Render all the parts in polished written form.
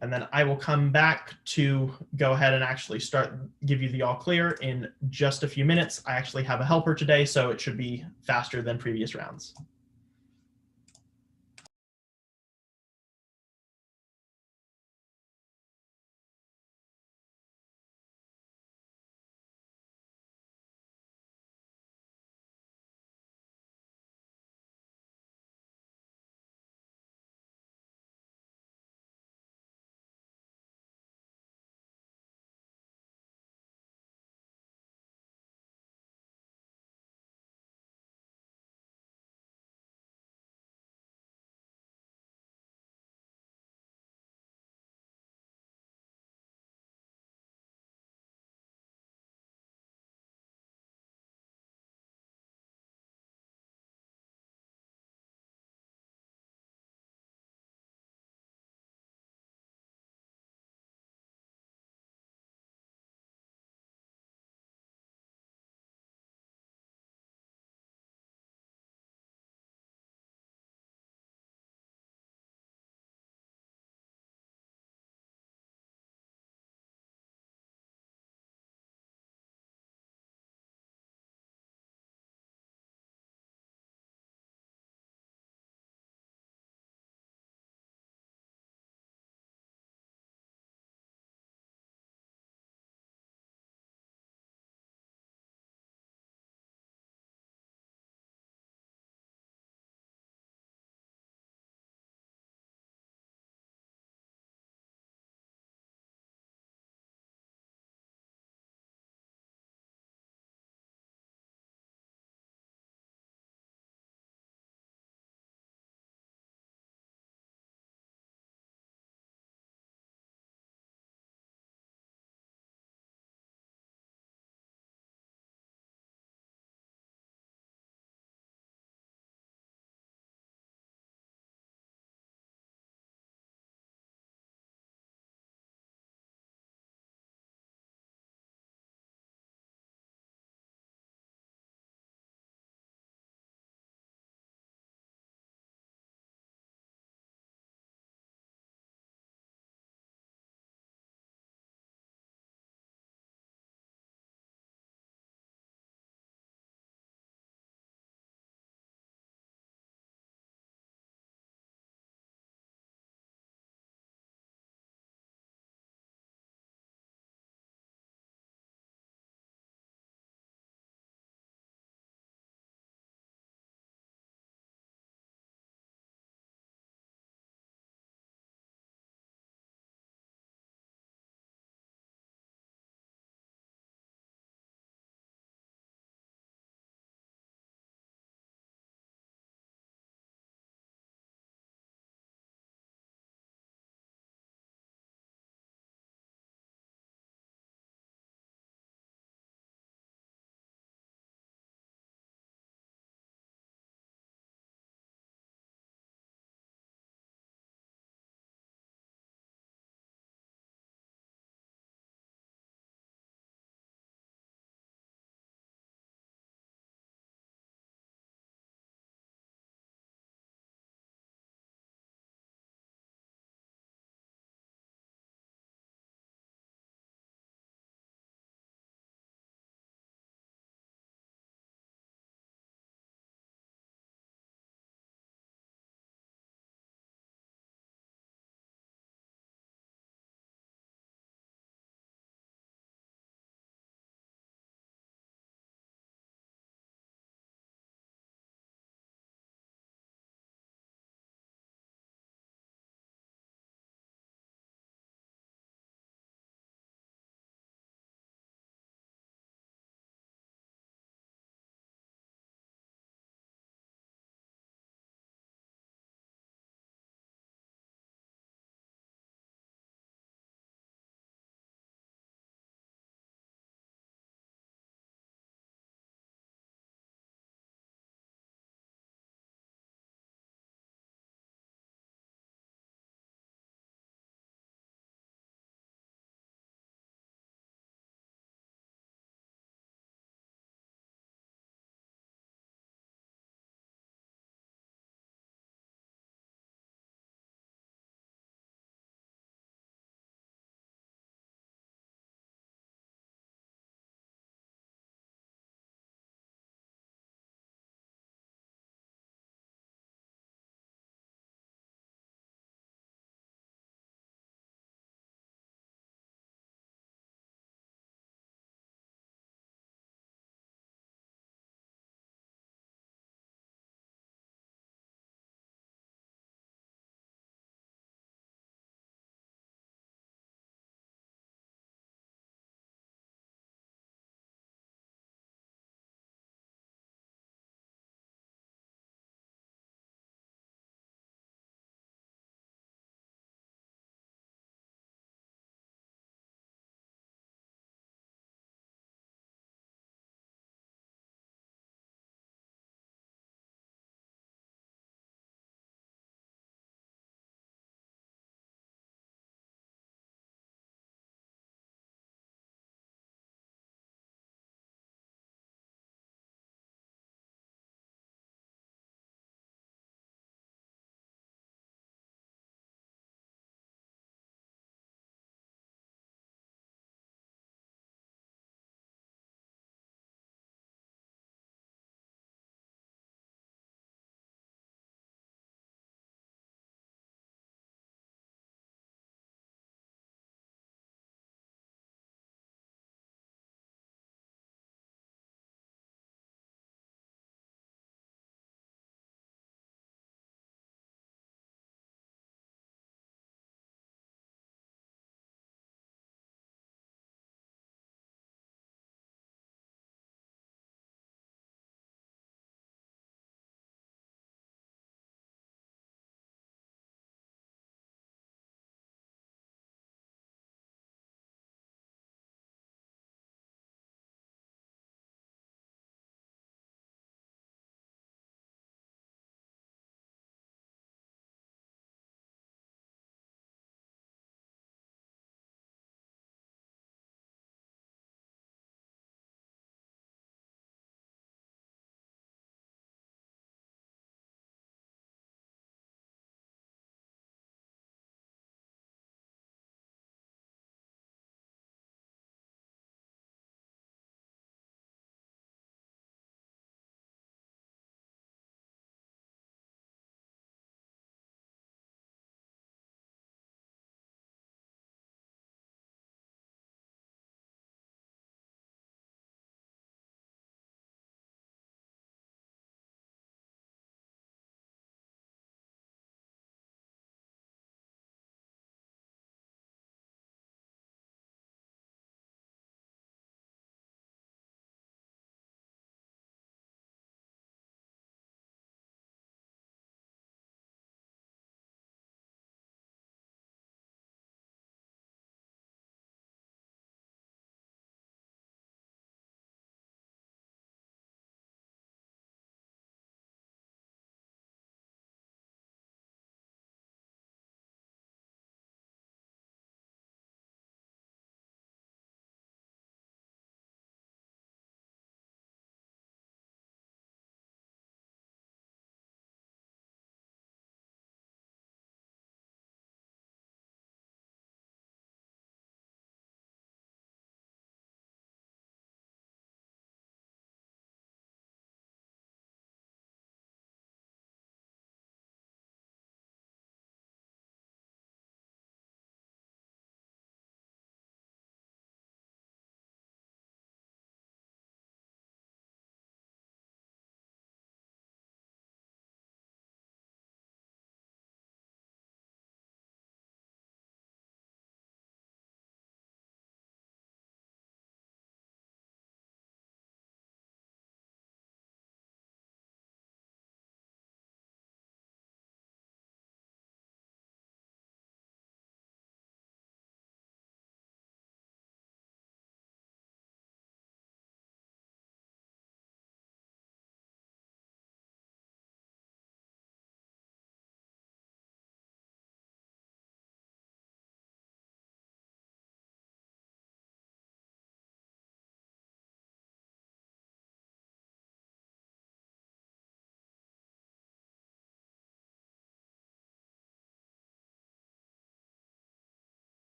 And then I will come back to go ahead and actually give you the all clear in just a few minutes. I actually have a helper today, so it should be faster than previous rounds.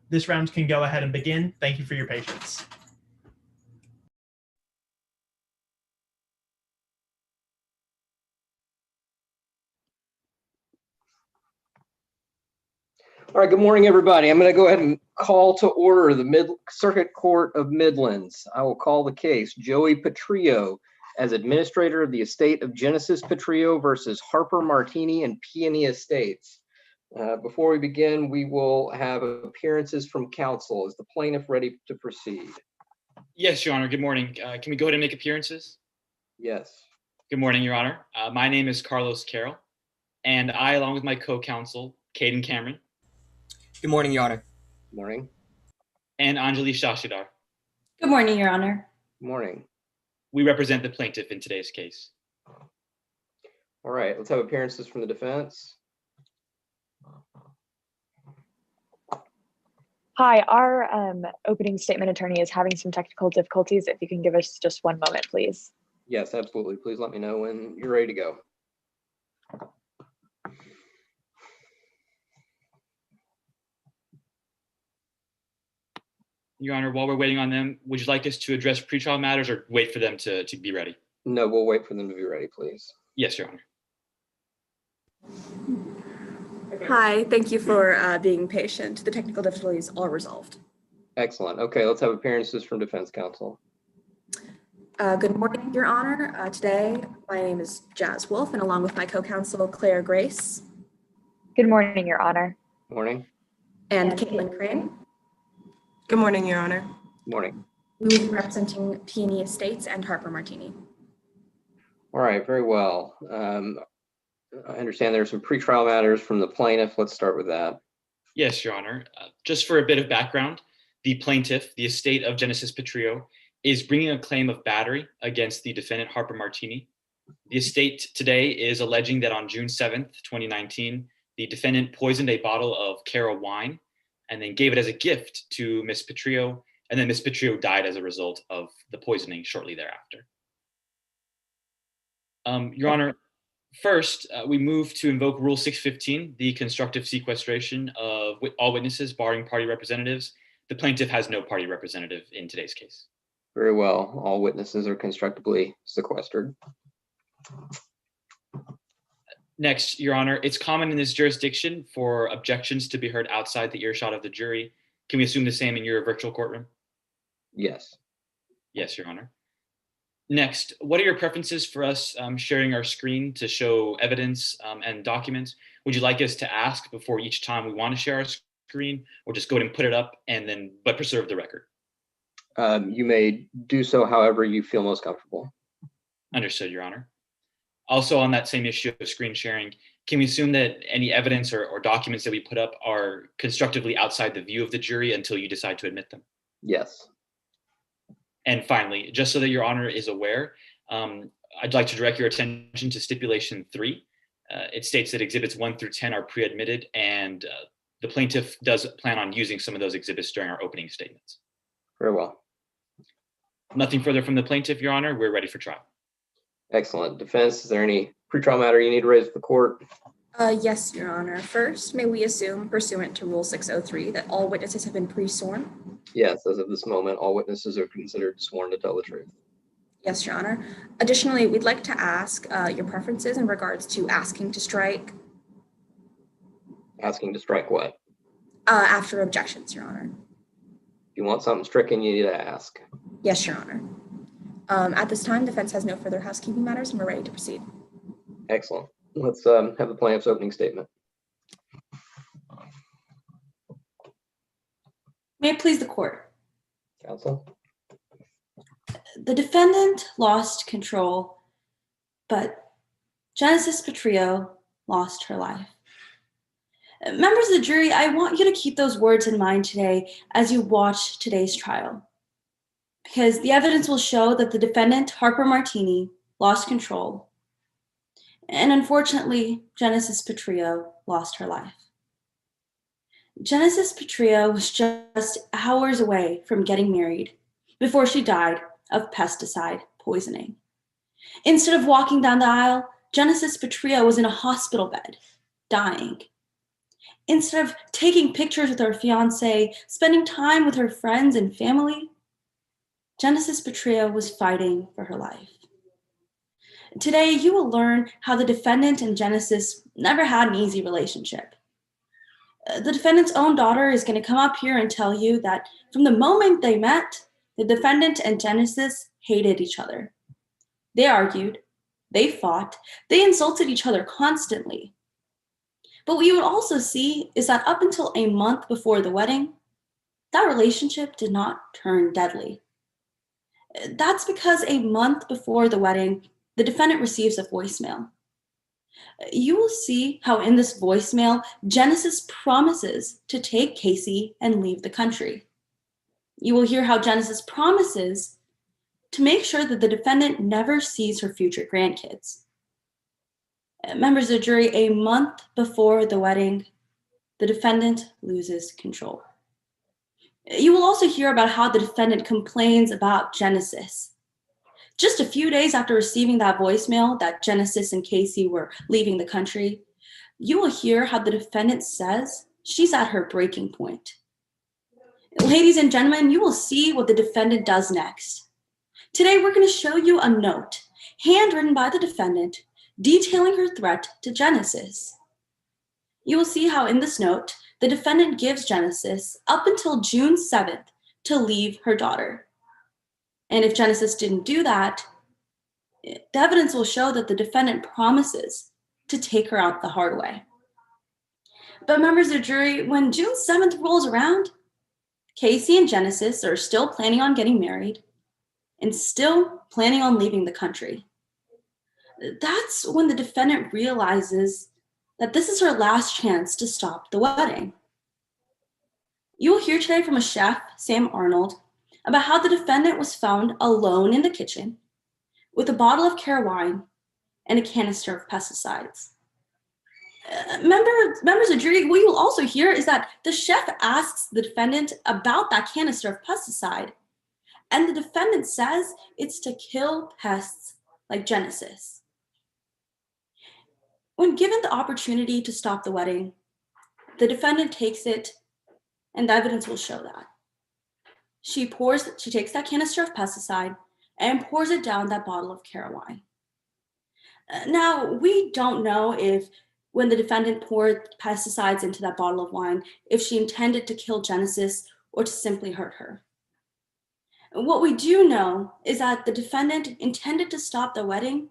This round can go ahead and begin. Thank you for your patience. All right, good morning, everybody. I'm going to go ahead and call to order the Circuit Court of Midlands. I will call the case Joey Petrillo as administrator of the estate of Genesis Petrillo versus Harper Martini and Peony Estates. Before we begin, we will have appearances from counsel. Is the plaintiff ready to proceed? Yes, Your Honor. Good morning. Can we go ahead and make appearances? Yes. Good morning, Your Honor. My name is Carlos Carroll, and I, along with my co-counsel, Caden Cameron. Good morning, Your Honor. Good morning. And Anjali Shashidar. Good morning, Your Honor. Good morning. We represent the plaintiff in today's case. All right, let's have appearances from the defense. Hi, our opening statement attorney is having some technical difficulties. If you can give us just one moment, please. Yes, absolutely. Please let me know when you're ready to go. Your Honor, while we're waiting on them, would you like us to address pretrial matters or wait for them to be ready? No, we'll wait for them to be ready, please. Yes, Your Honor. Hi, thank you for being patient. The technical difficulties all resolved. Excellent. Okay, let's have appearances from defense counsel. Good morning, Your Honor. Today, my name is Jazz Wolf, and along with my co-counsel, Claire Grace. Good morning, Your Honor. Morning. And Caitlin Crane. Good morning, Your Honor. Morning. We will be representing Peony Estates and Harper Martini. All right, very well. I understand there are some pretrial matters from the plaintiff. Let's start with that. Yes, Your Honor. Just for a bit of background, the plaintiff, the estate of Genesis Petrillo, is bringing a claim of battery against the defendant, Harper Martini. The estate today is alleging that on June 7th, 2019, the defendant poisoned a bottle of Cara wine and then gave it as a gift to Miss Petrillo, and then Miss Petrillo died as a result of the poisoning shortly thereafter. Your Honor, first, we move to invoke Rule 615, the constructive sequestration of all witnesses barring party representatives. The plaintiff has no party representative in today's case. Very well. All witnesses are constructively sequestered. Next, Your Honor, it's common in this jurisdiction for objections to be heard outside the earshot of the jury. Can we assume the same in your virtual courtroom? Yes. Yes, Your Honor. Next, what are your preferences for us sharing our screen to show evidence and documents? Would you like us to ask before each time we want to share our screen, or just go ahead and put it up and then but preserve the record? You may do so however you feel most comfortable. Understood, Your Honor. Also, on that same issue of screen sharing, can we assume that any evidence or documents that we put up are constructively outside the view of the jury until you decide to admit them? Yes. And finally, just so that Your Honor is aware, I'd like to direct your attention to Stipulation 3. It states that Exhibits 1 through 10 are pre-admitted, and the plaintiff does plan on using some of those exhibits during our opening statements. Very well. Nothing further from the plaintiff, Your Honor. We're ready for trial. Excellent. Defense, is there any pretrial matter you need to raise with the court? Yes, Your Honor. First, may we assume, pursuant to Rule 603, that all witnesses have been pre-sworn? Yes, as of this moment, all witnesses are considered sworn to tell the truth. Yes, Your Honor. Additionally, we'd like to ask your preferences in regards to asking to strike. Asking to strike what? After objections, Your Honor. If you want something stricken, you need to ask. Yes, Your Honor. At this time, defense has no further housekeeping matters, and we're ready to proceed. Excellent. Let's have the plaintiff's opening statement. May it please the court. Counsel? The defendant lost control, but Genesis Petrillo lost her life. Members of the jury, I want you to keep those words in mind today as you watch today's trial, because the evidence will show that the defendant, Harper Martini, lost control. And unfortunately, Genesis Petrillo lost her life. Genesis Petrillo was just hours away from getting married before she died of pesticide poisoning. Instead of walking down the aisle, Genesis Petrillo was in a hospital bed, dying. Instead of taking pictures with her fiance, spending time with her friends and family, Genesis Petrillo was fighting for her life. Today, you will learn how the defendant and Genesis never had an easy relationship. The defendant's own daughter is going to come up here and tell you that from the moment they met, the defendant and Genesis hated each other. They argued, they fought, they insulted each other constantly. But what you would also see is that up until a month before the wedding, that relationship did not turn deadly. That's because a month before the wedding, the defendant receives a voicemail. You will see how in this voicemail, Genesis promises to take Casey and leave the country. You will hear how Genesis promises to make sure that the defendant never sees her future grandkids. Members of the jury, a month before the wedding, the defendant loses control. You will also hear about how the defendant complains about Genesis. Just a few days after receiving that voicemail that Genesis and Casey were leaving the country, you will hear how the defendant says she's at her breaking point. Ladies and gentlemen, you will see what the defendant does next. Today, we're going to show you a note handwritten by the defendant detailing her threat to Genesis. You will see how in this note, the defendant gives Genesis up until June 7th to leave her daughter. And if Genesis didn't do that, the evidence will show that the defendant promises to take her out the hard way. But members of the jury, when June 7th rolls around, Casey and Genesis are still planning on getting married and still planning on leaving the country. That's when the defendant realizes that this is her last chance to stop the wedding. You will hear today from a chef, Sam Arnold, about how the defendant was found alone in the kitchen with a bottle of Cara wine and a canister of pesticides. Members of jury, what you will also hear is that the chef asks the defendant about that canister of pesticide, and the defendant says it's to kill pests like Genesis. When given the opportunity to stop the wedding, the defendant takes it, and the evidence will show that. She takes that canister of pesticide and pours it down that bottle of Cara wine. Now, we don't know if when the defendant poured pesticides into that bottle of wine, if she intended to kill Genesis or to simply hurt her. What we do know is that the defendant intended to stop the wedding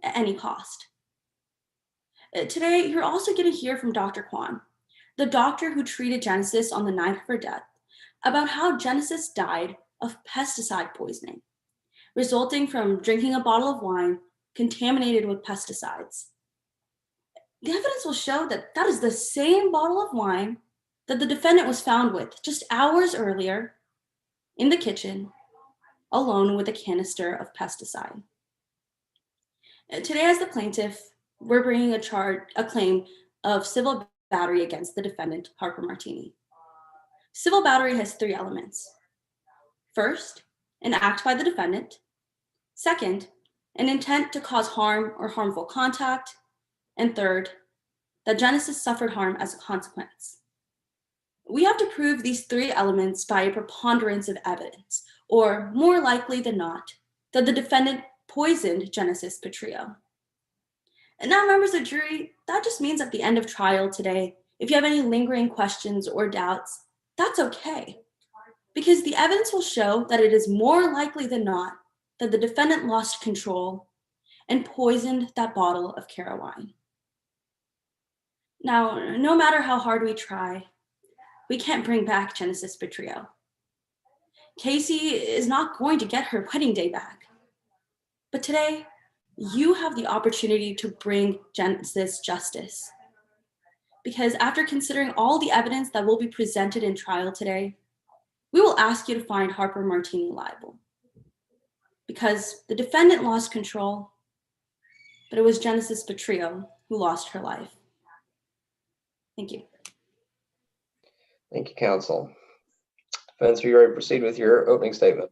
at any cost. Today, you're also going to hear from Dr. Kwan, the doctor who treated Genesis on the night of her death, about how Genesis died of pesticide poisoning, resulting from drinking a bottle of wine contaminated with pesticides. The evidence will show that that is the same bottle of wine that the defendant was found with just hours earlier in the kitchen, alone with a canister of pesticide. Today, as the plaintiff, we're bringing a claim of civil battery against the defendant, Harper Martini. Civil battery has 3 elements. First, an act by the defendant. Second, an intent to cause harm or harmful contact. And third, that Genesis suffered harm as a consequence. We have to prove these 3 elements by a preponderance of evidence, or more likely than not, that the defendant poisoned Genesis Petrillo. And now, members of the jury, that just means at the end of trial today, if you have any lingering questions or doubts, that's okay. Because the evidence will show that it is more likely than not that the defendant lost control and poisoned that bottle of Cara wine. Now, no matter how hard we try, we can't bring back Genesis Petrillo. Casey is not going to get her wedding day back. But today, you have the opportunity to bring Genesis justice. Because after considering all the evidence that will be presented in trial today, we will ask you to find Harper Martini liable. Because the defendant lost control, but it was Genesis Petrillo who lost her life. Thank you. Thank you, counsel. Defense, are you ready to proceed with your opening statement?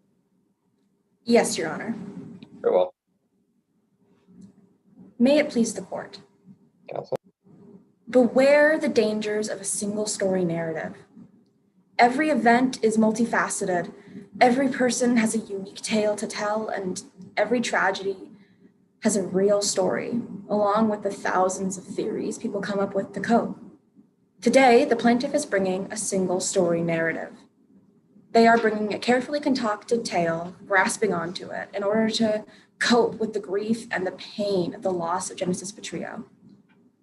Yes, Your Honor. Very well. May it please the court. Counsel. Beware the dangers of a single story narrative. Every event is multifaceted. Every person has a unique tale to tell, and every tragedy has a real story, along with the thousands of theories people come up with to cope. Today, the plaintiff is bringing a single story narrative. They are bringing a carefully concocted tale, grasping onto it in order to cope with the grief and the pain of the loss of Genesis Petrillo.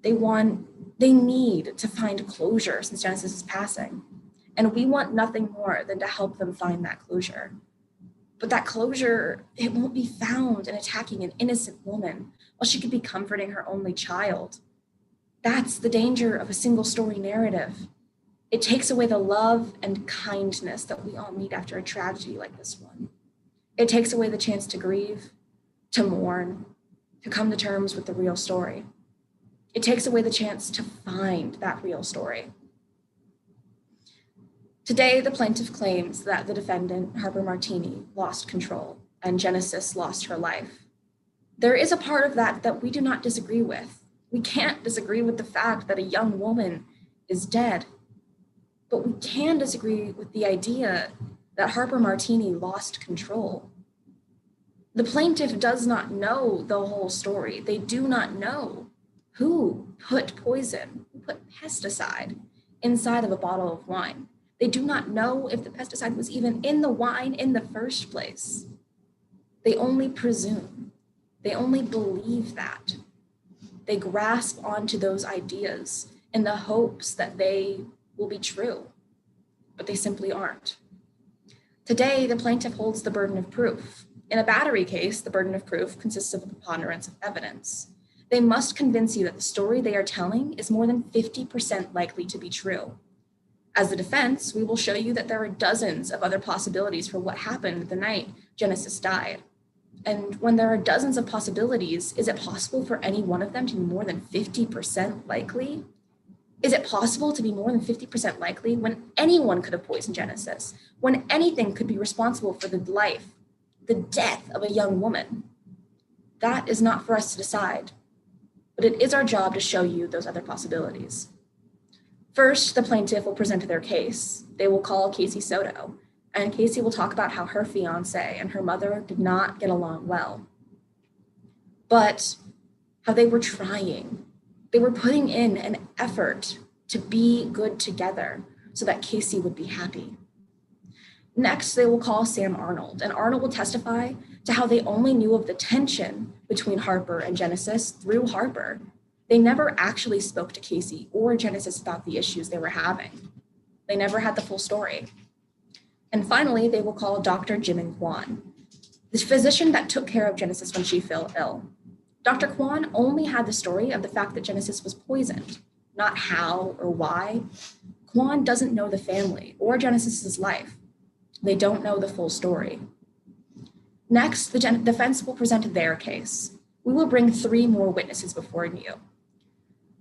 They need to find closure since Genesis' passing. And we want nothing more than to help them find that closure. But that closure, it won't be found in attacking an innocent woman while she could be comforting her only child. That's the danger of a single story narrative. It takes away the love and kindness that we all need after a tragedy like this one. It takes away the chance to grieve, to mourn, to come to terms with the real story. It takes away the chance to find that real story. Today, the plaintiff claims that the defendant, Harper Martini, lost control and Genesis lost her life. There is a part of that we do not disagree with. We can't disagree with the fact that a young woman is dead, but we can disagree with the idea that Harper Martini lost control. The plaintiff does not know the whole story. They do not know who put poison, who put pesticide inside of a bottle of wine. They do not know if the pesticide was even in the wine in the first place. They only presume. They only believe that. They grasp onto those ideas in the hopes that they will be true, but they simply aren't. Today, the plaintiff holds the burden of proof. In a battery case, the burden of proof consists of a preponderance of evidence. They must convince you that the story they are telling is more than 50% likely to be true. As the defense, we will show you that there are dozens of other possibilities for what happened the night Genesis died. And when there are dozens of possibilities, is it possible for any one of them to be more than 50% likely? Is it possible to be more than 50% likely when anyone could have poisoned Genesis, when anything could be responsible for the life, the death of a young woman? That is not for us to decide, but it is our job to show you those other possibilities. First, the plaintiff will present their case. They will call Casey Soto, and Casey will talk about how her fiance and her mother did not get along well, but how they were trying. They were putting in an effort to be good together so that Casey would be happy. Next, they will call Sam Arnold, and Arnold will testify to how they only knew of the tension between Harper and Genesis through Harper. They never actually spoke to Casey or Genesis about the issues they were having. They never had the full story. And finally, they will call Dr. Jimin Kwan, the physician that took care of Genesis when she fell ill. Dr. Kwan only had the story of the fact that Genesis was poisoned, not how or why. Kwan doesn't know the family or Genesis's life. They don't know the full story. Next, the defense will present their case. We will bring 3 more witnesses before you.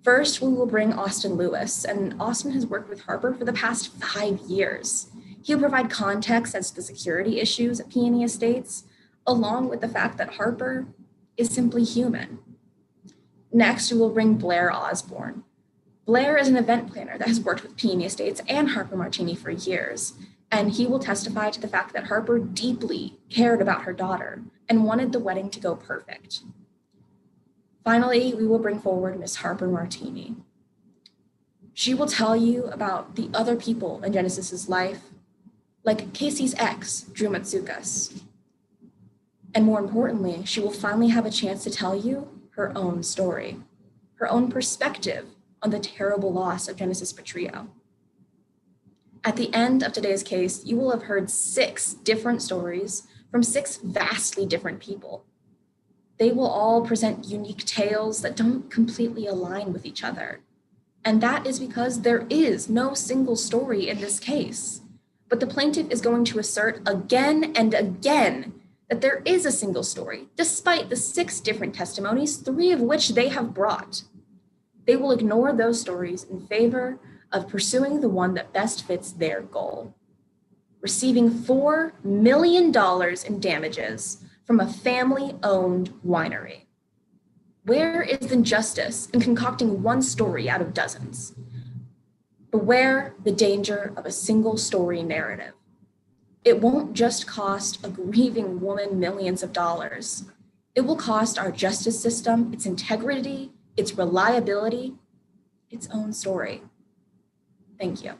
First, we will bring Austin Lewis, and Austin has worked with Harper for the past 5 years. He'll provide context as to the security issues at Peony Estates, along with the fact that Harper is simply human. Next, we will bring Blair Osborne. Blair is an event planner that has worked with Peony Estates and Harper Martini for years, and he will testify to the fact that Harper deeply cared about her daughter and wanted the wedding to go perfect. Finally, we will bring forward Miss Harper Martini. She will tell you about the other people in Genesis's life, like Casey's ex, Drew Matsukas. And more importantly, she will finally have a chance to tell you her own story, her own perspective on the terrible loss of Genesis Petrillo. At the end of today's case, you will have heard 6 different stories from 6 vastly different people. They will all present unique tales that don't completely align with each other. And that is because there is no single story in this case. But the plaintiff is going to assert again and again that there is a single story, despite the 6 different testimonies, 3 of which they have brought. They will ignore those stories in favor of pursuing the one that best fits their goal, receiving $4 million in damages from a family-owned winery. Where is the injustice in concocting one story out of dozens? Beware the danger of a single story narrative. It won't just cost a grieving woman millions of dollars. It will cost our justice system its integrity, its reliability, its own story. Thank you.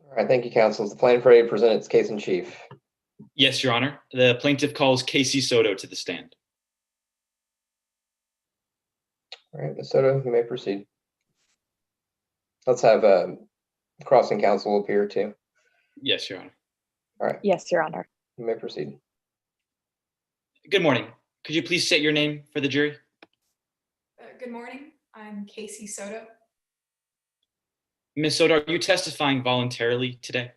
All right, thank you, counsel. Is the plaintiff ready to present its case in chief? Yes, Your Honor. The plaintiff calls Casey Soto to the stand. All right, Ms. Soto, you may proceed. Let's have crossing counsel appear too. Yes, Your Honor. All right, Yes, Your Honor. you may proceed. Good morning. Could you please state your name for the jury? Good morning. I'm Casey Soto. Ms. Soto, are you testifying voluntarily today?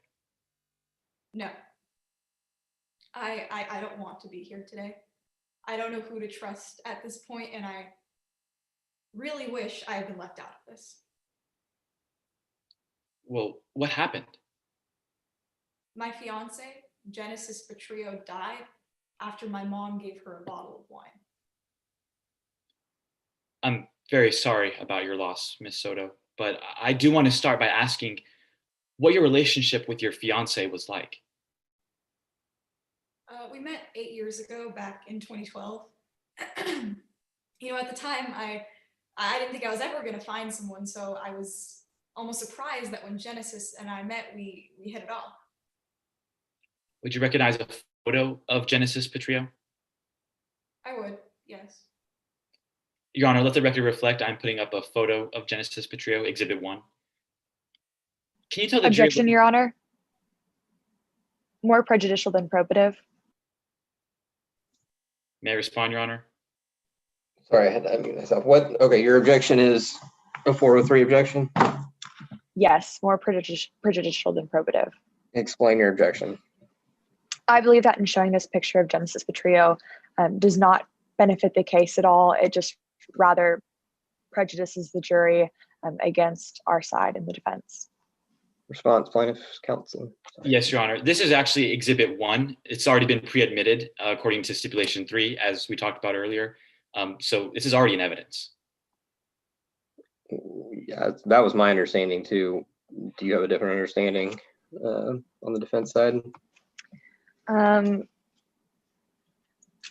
No, I don't want to be here today. I don't know who to trust at this point, and I really wish I had been left out of this. Well, what happened? My fiance, Genesis Petrillo, died after my mom gave her a bottle of wine. I'm very sorry about your loss, Ms. Soto, but I do want to start by asking what your relationship with your fiance was like. We met 8 years ago, back in 2012. At the time, I didn't think I was ever going to find someone, so I was almost surprised that when Genesis and I met, we hit it off. Would you recognize a photo of Genesis Petrillo? I would, yes. Your Honor, let the record reflect I'm putting up a photo of Genesis Petrillo, Exhibit 1. Can you tell the jury? Objection, Your Honor. More prejudicial than probative. May I respond, Your Honor? Sorry, I had to unmute myself. What? Okay, your objection is a 403 objection? Yes, more prejudicial than probative. Explain your objection. I believe that in showing this picture of Genesis Petrillo does not benefit the case at all. It just rather prejudices the jury against our side in the defense. Response, plaintiff's counsel. Yes, Your Honor. This is actually Exhibit 1. It's already been pre-admitted according to Stipulation 3, as we talked about earlier. So this is already in evidence. Yeah, that was my understanding too. Do you have a different understanding on the defense side?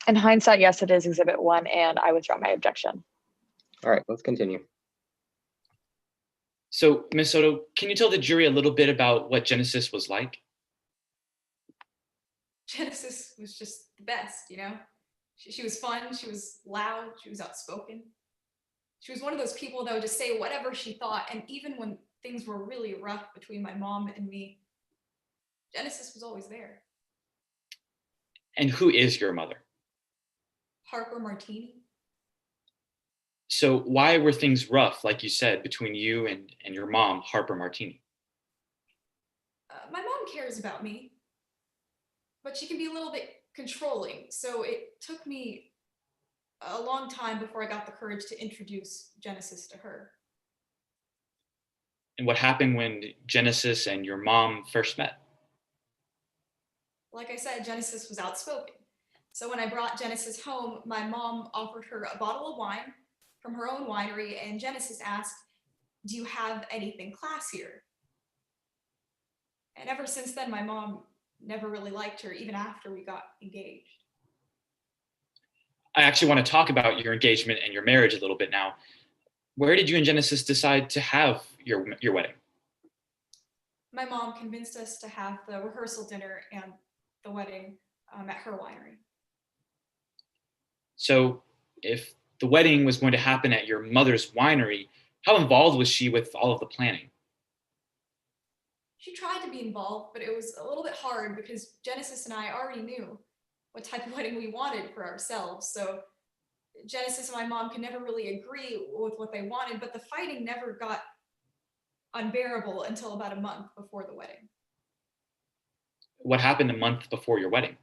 In hindsight, yes, it is Exhibit 1, and I withdraw my objection. All right, let's continue. So, Ms. Soto, can you tell the jury a little bit about what Genesis was like? Genesis was just the best, She was fun, she was loud, she was outspoken. She was one of those people that would just say whatever she thought, and even when things were really rough between my mom and me, Genesis was always there. And who is your mother? Harper Martini. So why were things rough, like you said, between you and your mom, Harper Martini? My mom cares about me, but she can be a little bit controlling. So it took me a long time before I got the courage to introduce Genesis to her. And what happened when Genesis and your mom first met? Like I said, Genesis was outspoken. So when I brought Genesis home, my mom offered her a bottle of wine from her own winery, and Genesis asked, "Do you have anything classier?" And ever since then, my mom never really liked her, even after we got engaged. I actually want to talk about your engagement and your marriage a little bit now. Where did you and Genesis decide to have your wedding? My mom convinced us to have the rehearsal dinner and the wedding at her winery. So if the wedding was going to happen at your mother's winery, how involved was she with all of the planning? She tried to be involved, but it was a little bit hard because Genesis and I already knew what type of wedding we wanted for ourselves. So Genesis and my mom could never really agree with what they wanted, but the fighting never got unbearable until about a month before the wedding. What happened a month before your wedding?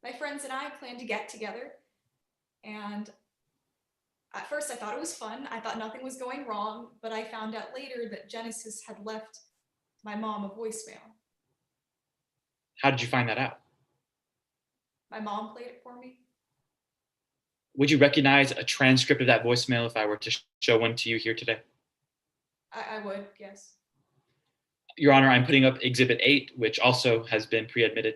My friends and I planned to get together, and at first I thought it was fun. I thought nothing was going wrong, but I found out later that Genesis had left my mom a voicemail. How did you find that out? My mom played it for me. Would you recognize a transcript of that voicemail if I were to show one to you here today? I would, yes. Your Honor, I'm putting up Exhibit 8, which also has been pre-admitted.